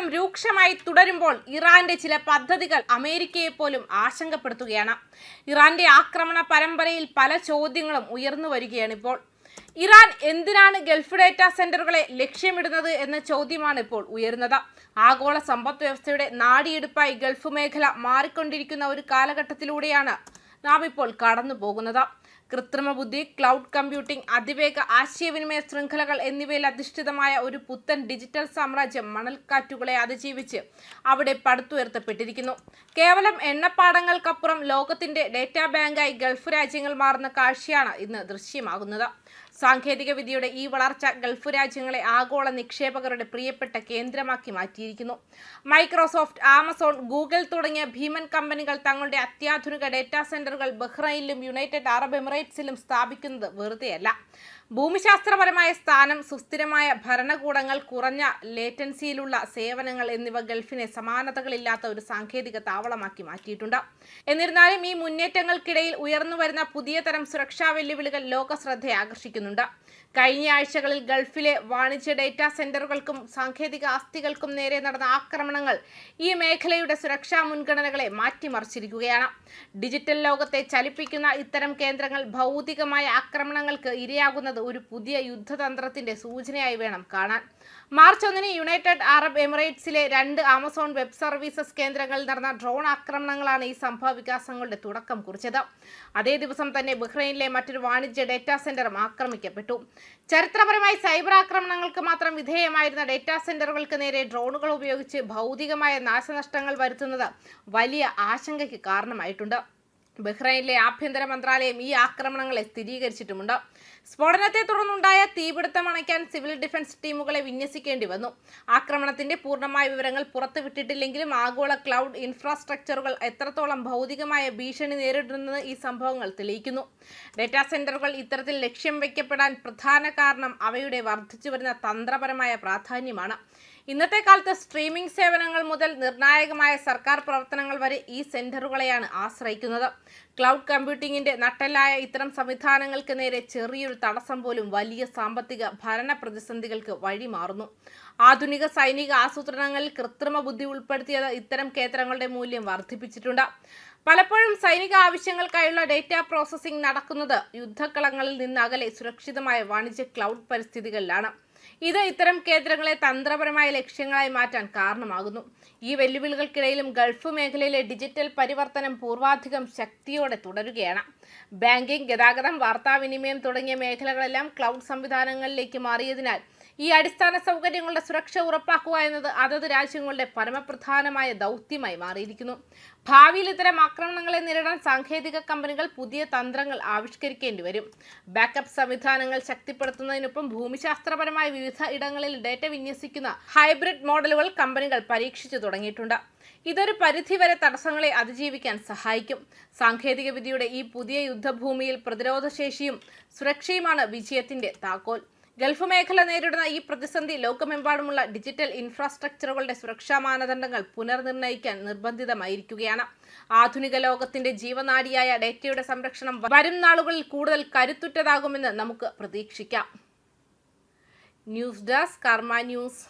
യുദ്ധം രൂക്ഷമായി തുടരുമ്പോൾ ഇറാന്റെ ചില പദ്ധതികൾ അമേരിക്കയെ പോലും ആശങ്കപ്പെടുത്തുകയാണ്. ഇറാന്റെ ആക്രമണ പരമ്പരയിൽ പല ചോദ്യങ്ങളും ഉയർന്നു വരികയാണ് ഇപ്പോൾ. ഇറാൻ എന്തിനാണ് ഗൾഫ് ഡേറ്റാ സെന്ററുകളെ ലക്ഷ്യമിടുന്നത് എന്ന ചോദ്യമാണ് ഇപ്പോൾ ഉയരുന്നത്. ആഗോള സമ്പദ് വ്യവസ്ഥയുടെ നാടിയെടുപ്പായി ഗൾഫ് മേഖല മാറിക്കൊണ്ടിരിക്കുന്ന ഒരു കാലഘട്ടത്തിലൂടെയാണ് നാം ഇപ്പോൾ കടന്നു പോകുന്നത്. കൃത്രിമ ബുദ്ധി, ക്ലൗഡ് കമ്പ്യൂട്ടിംഗ്, അതിവേഗ ആശയവിനിമയ ശൃംഖലകൾ എന്നിവയിൽ അധിഷ്ഠിതമായ ഒരു പുത്തൻ ഡിജിറ്റൽ സാമ്രാജ്യം മണൽക്കാറ്റുകളെ അതിജീവിച്ച് അവിടെ പടുത്തുയർത്തപ്പെട്ടിരിക്കുന്നു. കേവലം എണ്ണപ്പാടങ്ങൾക്കപ്പുറം ലോകത്തിന്റെ ഡേറ്റാ ബാങ്കായി ഗൾഫ് രാജ്യങ്ങൾ മാറുന്ന കാഴ്ചയാണ് ഇന്ന് ദൃശ്യമാകുന്നത്. സാങ്കേതിക വിദ്യയുടെ ഈ വളർച്ച ഗൾഫ് രാജ്യങ്ങളെ ആഗോള നിക്ഷേപകരുടെ പ്രിയപ്പെട്ട കേന്ദ്രമാക്കി മാറ്റിയിരിക്കുന്നു. മൈക്രോസോഫ്റ്റ്, ആമസോൺ, ഗൂഗിൾ തുടങ്ങിയ ഭീമൻ കമ്പനികൾ തങ്ങളുടെ അത്യാധുനിക ഡേറ്റാ സെന്ററുകൾ ബഹ്റൈനിലും യുണൈറ്റഡ് അറബ് എമിറേറ്റ്സിലും സ്ഥാപിക്കുന്നത് വെറുതെയല്ല. ഭൂമിശാസ്ത്രപരമായ സ്ഥാനം, സുസ്ഥിരമായ ഭരണകൂടങ്ങൾ, കുറഞ്ഞ ലേറ്റൻസിയിലുള്ള സേവനങ്ങൾ എന്നിവ ഗൾഫിനെ സമാനതകളില്ലാത്ത ഒരു സാങ്കേതിക താവളമാക്കി മാറ്റിയിട്ടുണ്ട്. എന്നിരുന്നാലും ഈ മുന്നേറ്റങ്ങൾക്കിടയിൽ ഉയർന്നുവരുന്ന പുതിയ തരം സുരക്ഷാ വെല്ലുവിളികൾ ലോക ശ്രദ്ധയെ ആകർഷിക്കുന്നുണ്ട്. കഴിഞ്ഞ ആഴ്ചകളിൽ ഗൾഫിലെ വാണിജ്യ ഡേറ്റാ സെന്ററുകൾക്കും സാങ്കേതിക ആസ്തികൾക്കും നേരെ നടന്ന ആക്രമണങ്ങൾ ഈ മേഖലയുടെ സുരക്ഷാ മുൻഗണനകളെ മാറ്റിമറിച്ചിരിക്കുകയാണ്. ഡിജിറ്റൽ ലോകത്തെ ചലിപ്പിക്കുന്ന ഇത്തരം കേന്ദ്രങ്ങൾ ഭൗതികമായ ആക്രമണങ്ങൾക്ക് ഇരയാകുന്നത് ഒരു പുതിയ യുദ്ധതന്ത്രത്തിന്റെ സൂചനയായി വേണം കാണാൻ. മാർച്ച് 1 യുണൈറ്റഡ് അറബ് എമിറേറ്റ്സിലെ 2 ആമസോൺ വെബ് സർവീസസ് കേന്ദ്രങ്ങളിൽ നടന്ന ഡ്രോൺ ആക്രമണങ്ങളാണ് ഈ സംഭവ വികാസങ്ങളുടെ തുടക്കം കുറിച്ചത്. അതേ ദിവസം തന്നെ ബഹ്റൈനിലെ മറ്റൊരു വാണിജ്യ ഡേറ്റാ സെന്ററും ആക്രമിക്കപ്പെട്ടു. ചരിത്രപരമായി സൈബർ ആക്രമണങ്ങൾക്ക് മാത്രം വിധേയമായിരുന്ന ഡേറ്റാ സെന്ററുകൾക്ക് നേരെ ഡ്രോണുകൾ ഉപയോഗിച്ച് ഭൗതികമായ നാശനഷ്ടങ്ങൾ വരുത്തുന്നത് വലിയ ആശങ്കയ്ക്ക് കാരണമായിട്ടുണ്ട്. ബഹ്റൈനിലെ ആഭ്യന്തര മന്ത്രാലയം ഈ ആക്രമണങ്ങളെ സ്ഥിരീകരിച്ചിട്ടുമുണ്ട്. സ്ഫോടനത്തെ തുടർന്നുണ്ടായ തീപിടുത്തം അണയ്ക്കാൻ സിവിൽ ഡിഫൻസ് ടീമുകളെ വിന്യസിക്കേണ്ടി വന്നു. ആക്രമണത്തിന്റെ പൂർണ്ണമായ വിവരങ്ങൾ പുറത്തുവിട്ടിട്ടില്ലെങ്കിലും ആഗോള ക്ലൗഡ് ഇൻഫ്രാസ്ട്രക്ചറുകൾ എത്രത്തോളം ഭൗതികമായ ഭീഷണി നേരിടുന്നത് ഈ സംഭവങ്ങൾ തെളിയിക്കുന്നു. ഡേറ്റാ സെന്ററുകൾ ഇത്തരത്തിൽ ലക്ഷ്യം വയ്ക്കപ്പെടാൻ പ്രധാന കാരണം അവയുടെ വർദ്ധിച്ചുവരുന്ന തന്ത്രപരമായ പ്രാധാന്യമാണ്. ഇന്നത്തെ കാലത്ത് സ്ട്രീമിംഗ് സേവനങ്ങൾ മുതൽ നിർണായകമായ സർക്കാർ പ്രവർത്തനങ്ങൾ വരെ ഈ സെന്ററുകളെയാണ് ആശ്രയിക്കുന്നത്. ക്ലൗഡ് കമ്പ്യൂട്ടിംഗിന്റെ നട്ടെല്ലായ ഇത്തരം സംവിധാനങ്ങൾക്ക് നേരെ ചെറിയൊരു തടസ്സം പോലും വലിയ സാമ്പത്തിക ഭരണ പ്രതിസന്ധികൾക്ക് വഴിമാറുന്നു. ആധുനിക സൈനിക ആസൂത്രണങ്ങളിൽ കൃത്രിമ ബുദ്ധി ഉൾപ്പെടുത്തിയത് ഇത്തരം കേന്ദ്രങ്ങളുടെ മൂല്യം വർദ്ധിപ്പിച്ചിട്ടുണ്ട്. പലപ്പോഴും സൈനിക ആവശ്യങ്ങൾക്കായുള്ള ഡേറ്റ പ്രോസസ്സിംഗ് നടക്കുന്നത് യുദ്ധക്കളങ്ങളിൽ നിന്ന് അകലെ സുരക്ഷിതമായ വാണിജ്യ ക്ലൗഡ് പരിസ്ഥിതികളിലാണ്. ഇത് ഇത്തരം കേന്ദ്രങ്ങളെ തന്ത്രപരമായ ലക്ഷ്യങ്ങളായി മാറ്റാൻ കാരണമാകുന്നു. ഈ വെല്ലുവിളികൾക്കിടയിലും ഗൾഫ് മേഖലയിലെ ഡിജിറ്റൽ പരിവർത്തനം പൂർവാധികം ശക്തിയോടെ തുടരുകയാണ്. ബാങ്കിംഗ്, ഗതാഗതം, വാർത്താവിനിമയം തുടങ്ങിയ മേഖലകളെല്ലാം ക്ലൗഡ് സംവിധാനങ്ങളിലേക്ക് മാറിയതിനാൽ ഈ അടിസ്ഥാന സൗകര്യങ്ങളുടെ സുരക്ഷ ഉറപ്പാക്കുക എന്നത് അതത് രാജ്യങ്ങളുടെ പരമപ്രധാനമായ ദൗത്യമായി മാറിയിരിക്കുന്നു. ഭാവിയിൽ ഇത്തരം ആക്രമണങ്ങളെ നേരിടാൻ സാങ്കേതിക കമ്പനികൾ പുതിയ തന്ത്രങ്ങൾ ആവിഷ്കരിക്കേണ്ടി വരും. ബാക്കപ്പ് സംവിധാനങ്ങൾ ശക്തിപ്പെടുത്തുന്നതിനൊപ്പം ഭൂമിശാസ്ത്രപരമായ വിവിധ ഇടങ്ങളിൽ ഡേറ്റ വിന്യസിക്കുന്ന ഹൈബ്രിഡ് മോഡലുകൾ കമ്പനികൾ പരീക്ഷിച്ചു തുടങ്ങിയിട്ടുണ്ട്. ഇതൊരു പരിധിവരെ തടസ്സങ്ങളെ അതിജീവിക്കാൻ സഹായിക്കും. സാങ്കേതിക വിദ്യയുടെ ഈ പുതിയ യുദ്ധഭൂമിയിൽ പ്രതിരോധശേഷിയും സുരക്ഷയുമാണ് വിജയത്തിന്റെ താക്കോൽ. ഗൾഫ് മേഖല നേരിടുന്ന ഈ പ്രതിസന്ധി ലോകമെമ്പാടുമുള്ള ഡിജിറ്റൽ ഇൻഫ്രാസ്ട്രക്ചറുകളുടെ സുരക്ഷാ മാനദണ്ഡങ്ങൾ പുനർനിർണ്ണയിക്കാൻ നിർബന്ധിതമായിരിക്കുകയാണ്. ആധുനിക ലോകത്തിന്റെ ജീവനാഡിയായ ഡേറ്റയുടെ സംരക്ഷണം വരും നാളുകളിൽ കൂടുതൽ കരുത്തുറ്റതാകുമെന്ന് നമുക്ക് പ്രതീക്ഷിക്കാം. ന്യൂസ് ഡെസ്ക് കർമ്മ ന്യൂസ്.